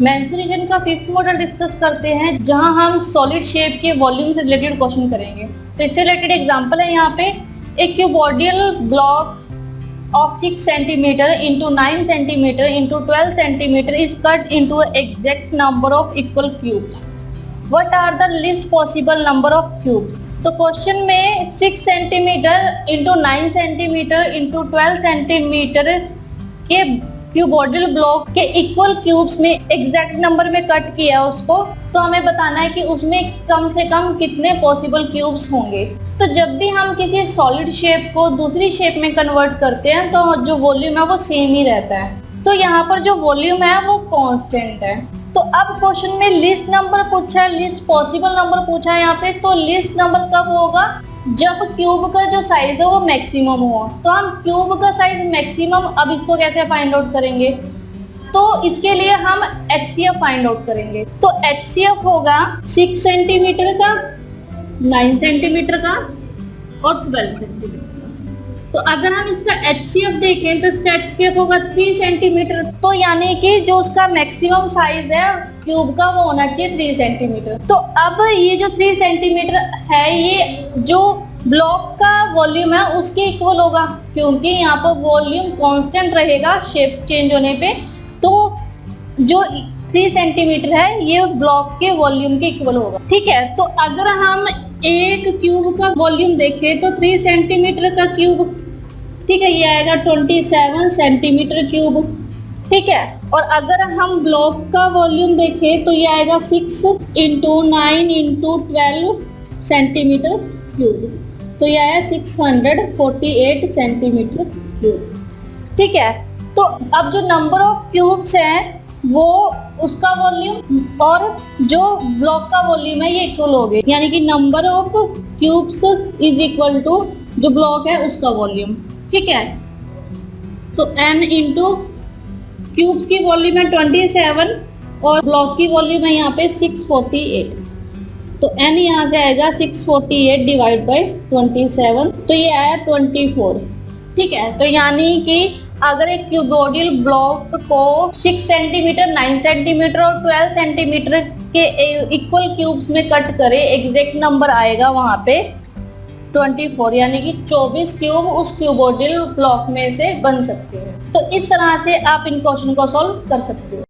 Mensuration का fifth model discuss करते हैं, जहां हम सॉलिड शेप के वॉल्यूम से रिलेटेड क्वेश्चन करेंगे। तो इससे रिलेटेड एग्जांपल है यहाँ पे, एक cuboidal block of 6 centimeter into 9 centimeter into 12 centimeter is cut into an exact number of equal cubes. What are the least possible number of cubes? तो क्वेश्चन में 6 centimetre into 9 centimetre into 12 centimetre के cuboidal block के equal cubes में exact number में cut किया उसको, तो हमें बताना है कि उसमें कम से कम कितने पॉसिबल क्यूब्स होंगे। तो जब भी हम किसी सॉलिड शेप को दूसरी शेप में कन्वर्ट करते हैं तो जो वॉल्यूम है वो सेम ही रहता है। तो यहाँ पर जो वॉल्यूम है वो कांस्टेंट है। तो अब क्वेश्चन में लिस्ट नंबर पूछा है, लिस्ट पॉसिबल नंबर पूछा है यहाँ पे। तो लिस्ट नंबर कब होगा? जब क्यूब का जो साइज है वो मैक्सिमम हो। तो हम क्यूब का साइज मैक्सिमम, अब इसको कैसे फाइंड आउट करेंगे? तो इसके लिए हम HCF फाइंड आउट करेंगे। तो HCF होगा 6 सेंटीमीटर का, 9 सेंटीमीटर का और 12 सेंटीमीटर का। तो अगर हम इसका HCF देखें तो इसका HCF होगा 3 सेंटीमीटर। तो यानी कि जो उसका मैक्सिमम साइज है क्यूब का वो होना चाहिए 3 सेंटीमीटर। तो अब ये जो 3 सेंटीमीटर है ये जो ब्लॉक का वॉल्यूम है उसके इक्वल होगा, क्योंकि यहाँ पर वॉल्यूम कांस्टेंट रहेगा शेप चेंज होने पे। तो जो 3 सेंटीमीटर है ये ब्लॉक के वॉल्यूम के इक्वल होगा। ठीक है, तो अगर हम एक क्यूब का वॉल्यूम देखें तो 3 सेंटीमीटर का क्यूब, ठीक है, ये आएगा 27 सेंटीमीटर क्यूब। ठीक है, और अगर हम ब्लॉक का वॉल्यूम देखें तो ये आएगा 6 इंटू 9 इंटू 12 सेंटीमीटर क्यूब। तो ये आया 648 सेंटीमीटर क्यूब। ठीक है, तो अब जो नंबर ऑफ क्यूब्स हैं वो उसका वॉल्यूम और जो ब्लॉक का वॉल्यूम है ये इक्वल हो गए, यानी कि number of cubes is equal to जो ब्लॉक है उसका वॉल्यूम। ठीक है, तो n इंटू क्यूब्स की वॉल्यूम है 27 और ब्लॉक की वॉल्यूम है यहाँ पे 648। तो n यहाँ से आएगा 648 डिवाइड बाई 27, तो ये आया 24। ठीक है, तो यानी कि अगर एक क्यूबॉइडल ब्लॉक को 6 सेंटीमीटर, 9 सेंटीमीटर और 12 सेंटीमीटर के इक्वल क्यूब्स में कट करे, एग्जैक्ट नंबर आएगा वहां पे 24, यानी कि 24 क्यूब उस क्यूबॉइडल ब्लॉक में से बन सकते हैं। तो इस तरह से आप इन क्वेश्चन को सॉल्व कर सकते हो।